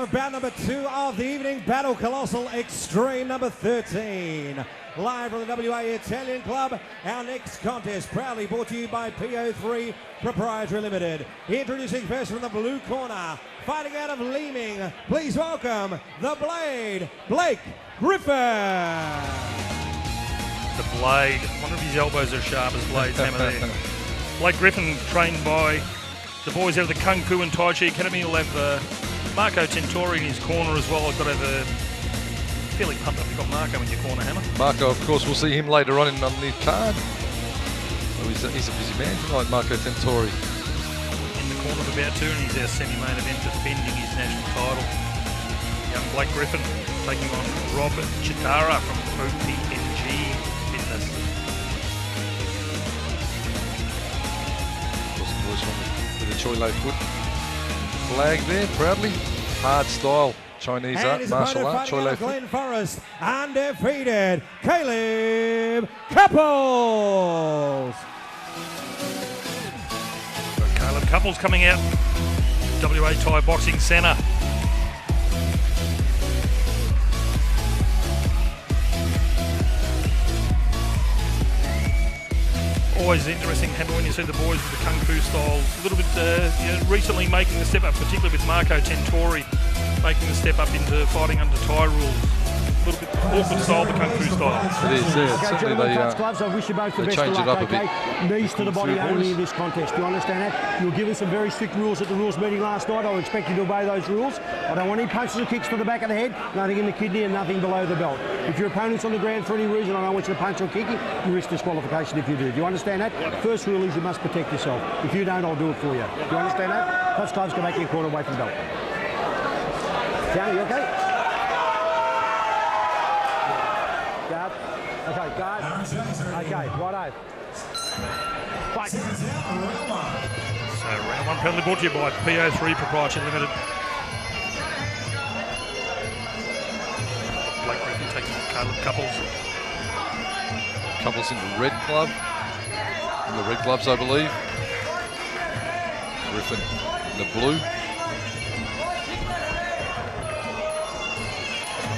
for bout number 2 of the evening, Battle Colossal Extreme number 13. Live from the WA Italian Club, our next contest proudly brought to you by PO3 Proprietary Limited. Introducing first from the blue corner, fighting out of Leeming, please welcome the Blade, Blake Griffin. The Blade, one of his elbows are sharp as Blade's hammer there. Blake Griffin, trained by the boys out of the Kung Fu and Tai Chi Academy. He'll have Marco Tentori in his corner as well. I've got to have a fairly pumped up. You've got Marco in your corner, Hammer. Marco, of course, we'll see him later on the card. Oh, he's a busy man tonight, Marco Tentori. In the corner of about 2, and he's our semi-main event defending his national title. Young Blake Griffin taking on Rob Chitara from OPMG Fitness. With a Choy low foot flag there, proudly. Hard style Chinese art, martial art, Choy low foot. Glen Forest, undefeated, Caleb Cupples. Caleb Cupples coming out, WA Thai Boxing Centre. Always interesting, Hammer, when you see the boys with the Kung Fu style. A little bit recently making the step up, particularly with Marco Tentori making the step up into fighting under Thai rules. A little bit awkward style, the Kung Fu style. It is, yeah. Okay, Certainly gloves, I wish you both the best change of it luck, up a okay? bit. Knees to the body only in this contest. Do you understand that? You were given some very strict rules at the rules meeting last night. I would expect you to obey those rules. I don't want any punches or kicks to the back of the head, nothing in the kidney and nothing below the belt. If your opponent's on the ground for any reason, I don't want you to punch or kick him, you risk disqualification if you do. Do you understand that? First rule is you must protect yourself. If you don't, I'll do it for you. Do you understand that? Touch gloves, go back in your corner away from the belt. Down, you okay? Guard. Okay, guard. Okay, righto. Fight. So round 1 proudly brought to you by PO3 Proprietary Limited. Blake Griffin taking on Caleb Cupples. Couples in the red glove. In the red gloves, I believe. Griffin in the blue.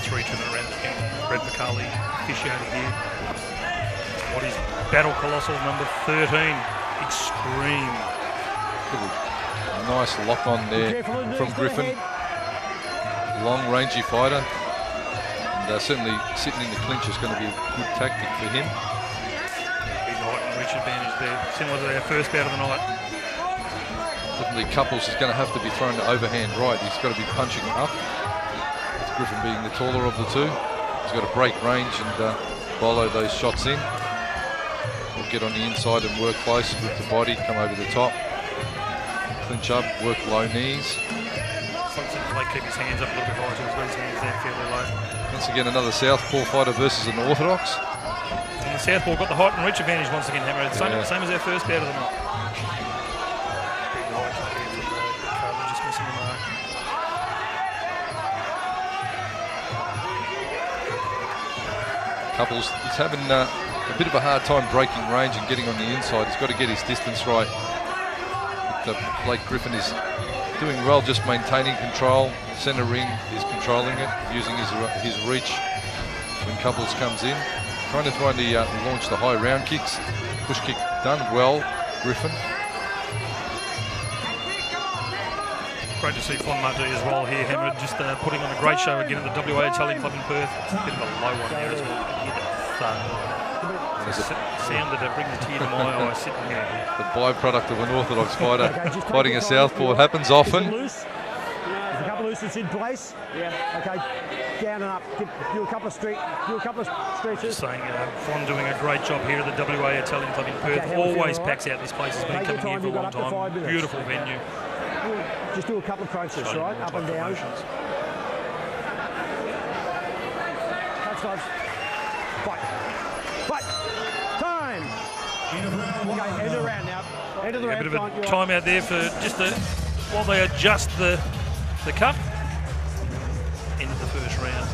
3 to the around the Brett McCarley officiating here. What is Battle Colossal number 13? Extreme. Nice lock on there from Griffin. Long rangy fighter. And certainly sitting in the clinch is going to be a good tactic for him. Big height and reach advantage there. Similar to our first bout of the night. Definitely Cupples is going to have to be thrown to overhand right. He's got to be punching up. With Griffin being the taller of the two. He's got to break range and follow those shots in. We'll get on the inside and work close with the body, come over the top. Clinch up, work low knees. Blake keep his hands up a little bit higher, so he's got his hands down fairly low. Once again, another southpaw fighter versus an orthodox. And the southpaw got the height and reach advantage once again, Hammer. It's same as our first bout of the night. Big height here from Carlin, just missing the mark. Couples, he's having a bit of a hard time breaking range and getting on the inside. He's got to get his distance right. But Blake Griffin is doing well, just maintaining control. Centre ring is controlling it, using his reach when Couples comes in. Trying to launch the high round kicks. Push kick done well, Griffin. Great to see Fon Marti as well here, Hammer, just putting on a great show again at the WA Italian Club in Perth. Bit of a low one there as well. Hit a thud. Sound that brings a tear to my eye sitting here. The byproduct of an orthodox fighter fighting a southpaw. It happens often. There's a couple of loose in place. Yeah. Okay. Down and up. Do a couple of stretches. Just saying, Fon doing a great job here at the WA Italian Club in Perth. Always packs out this place. Has been coming here for a long time. Beautiful venue. Just do a couple of crunches, right? Up and down. Touch gloves. Fight. Fight. Time. Okay, end of the round now. End of the round. A bit of a time out there for just while they adjust the cup. End of the first round.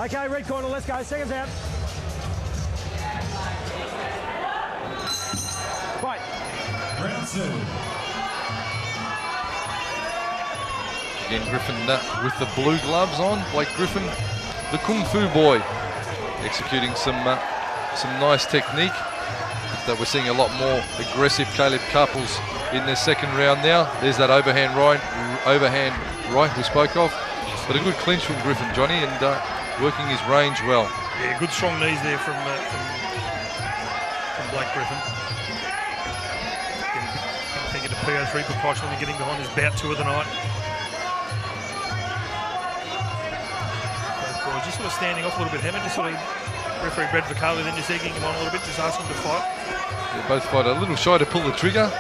Okay, red corner, let's go. Seconds out. Fight. Round 2. Again, Griffin with the blue gloves on. Blake Griffin, the Kung Fu boy, executing some nice technique. That we're seeing a lot more aggressive Caleb Cupples in their second round now. There's that overhand right we spoke of. But a good clinch from Griffin, Johnny, and working his range well. Yeah, good strong knees there from Blake Griffin. Thinking of PO3 proportionally getting behind his bout 2 of the night. Both boys just sort of standing off a little bit, Hammer, just sort of referee Brad Vicali then just egging him on a little bit, just asking him to fight. They both fight a little shy to pull the trigger,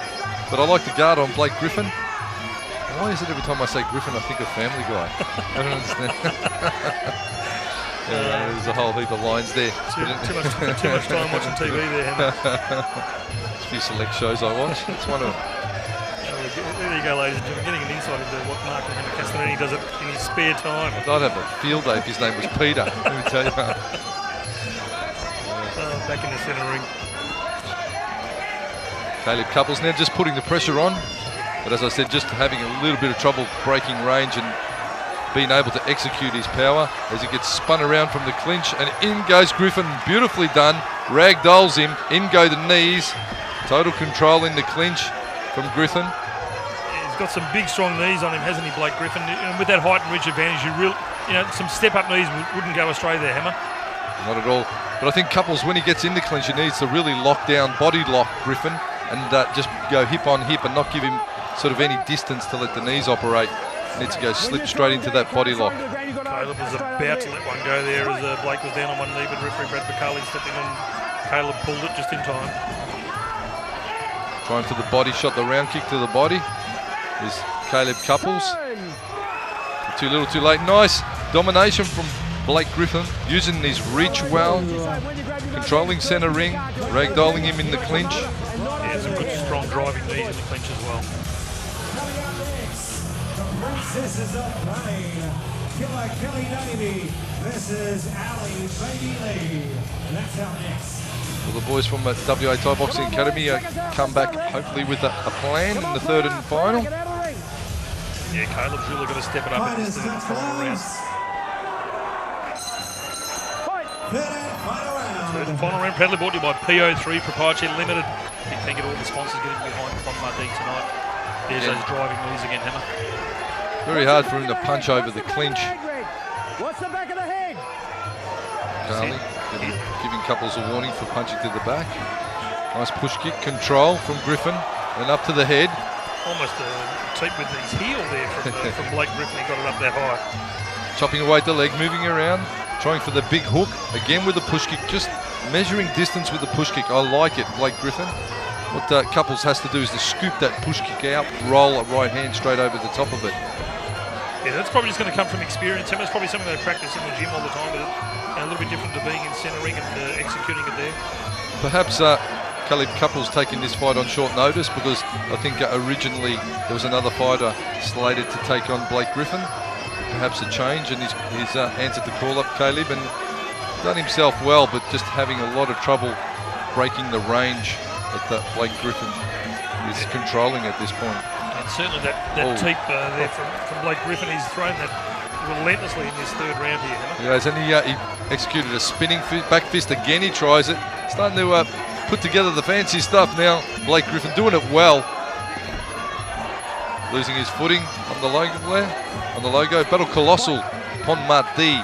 but I like the guard on Blake Griffin. Why is it every time I say Griffin I think of Family Guy? I don't understand. There's a whole heap of lines there. Too much time watching TV there, Hammer. There's a few select shows I watch. It's one of them. There you go, ladies and gentlemen, getting an insight into what Mark and Hammer Castellini does it in his spare time. I'd have a field day if his name was Peter, let me tell you. Back in the centre ring. Caleb Cupples now just putting the pressure on. But as I said, just having a little bit of trouble breaking range and being able to execute his power as he gets spun around from the clinch. And in goes Griffin, beautifully done. Ragdolls him, in go the knees. Total control in the clinch from Griffin. He's got some big, strong knees on him, hasn't he, Blake Griffin? And with that height and reach advantage, some step-up knees wouldn't go astray there, Hammer. Not at all. But I think Cupples, when he gets in the clinch, he needs to really lock down, body lock Griffin, and just go hip on hip and not give him sort of any distance to let the knees operate. Needs to go slip straight into that body lock. Caleb was about to let one go there as Blake was down on one knee, but referee Brad Vicali stepped in and Caleb pulled it just in time. Trying for the body shot, the round kick to the body is Caleb Cupples. Too little, too late. Nice domination from Blake Griffin, using his reach well, controlling centre ring, ragdolling him in the clinch. Yeah, some good strong driving knees in the clinch as well. Princesses of Pain, Killer Kelly Davey versus Ali Baby Lee. And that's our next. Well, the boys from WA Thai Boxing Academy come back hopefully with a plan in the third and final. Yeah, Caleb's really got to step it up in this final round. Third and final round, proudly brought to you by PO3 Proprietary Limited. Big thank you to all the sponsors getting behind Von Mardine tonight. There's those driving knees again, Hammer. Very hard for him to punch over the clinch. What's the back of the head? Charlie giving Cupples a warning for punching to the back. Nice push kick, control from Griffin, and up to the head. Almost a teep with his heel there from Blake Griffin. He got it up that high. Chopping away at the leg, moving around, trying for the big hook. Again with the push kick, just measuring distance with the push kick. I like it, Blake Griffin. What Cupples has to do is to scoop that push kick out, roll a right hand straight over the top of it. Yeah, that's probably just going to come from experience. It's probably something they practice in the gym all the time, but a little bit different to being in centre ring and executing it there. Perhaps Caleb Cupples taking this fight on short notice because I think originally there was another fighter slated to take on Blake Griffin. Perhaps a change, and he's answered the call up, Caleb, and done himself well, but just having a lot of trouble breaking the range that Blake Griffin is controlling at this point. And certainly that teep there from Blake Griffin, he's thrown that relentlessly in this third round here. He has, and he executed a spinning back fist again. He tries it, starting to put together the fancy stuff now. Blake Griffin doing it well. Losing his footing on the logo there. On the logo, Battle Colossal, Pon Marti.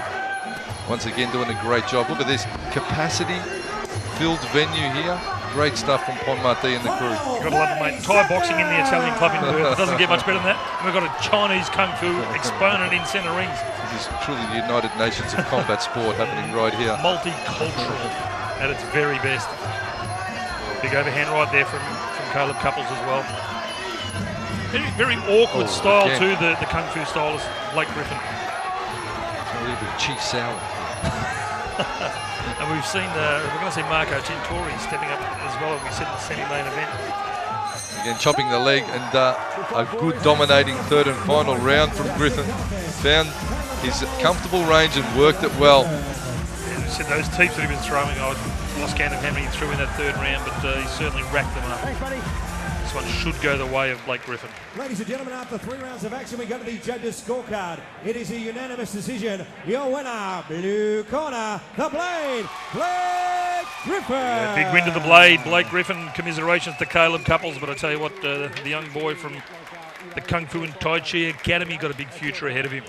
Once again doing a great job. Look at this capacity-filled venue here. Great stuff from Pon Marti and the crew. You've got to love it, mate. Thai boxing in the Italian club in Perth. It doesn't get much better than that. We've got a Chinese Kung Fu exponent in centre rings. This is truly the United Nations of combat sport happening right here. Multicultural at its very best. Big overhand right there from Caleb Cupples as well. Very awkward style too, the Kung Fu stylist, Blake Griffin. A little bit of cheese sour. And we've seen, we're going to see Marco Tintori stepping up as well, as we said in the semi-main event. Again, chopping the leg, and a good dominating third and final round from Griffin. Found his comfortable range and worked it well. Yeah, we said those teeps that he's been throwing, I lost count of how many he threw in that third round, but he certainly racked them up. Thanks, buddy. one should go the way of Blake Griffin. Ladies and gentlemen, after 3 rounds of action, we go to the judges' scorecard. It is a unanimous decision. Your winner, blue corner, the Blade, Blake Griffin. Yeah, big win to the Blade. Blake Griffin, commiserations to Caleb Cupples, but I tell you what, the young boy from the Kung Fu and Tai Chi Academy got a big future ahead of him.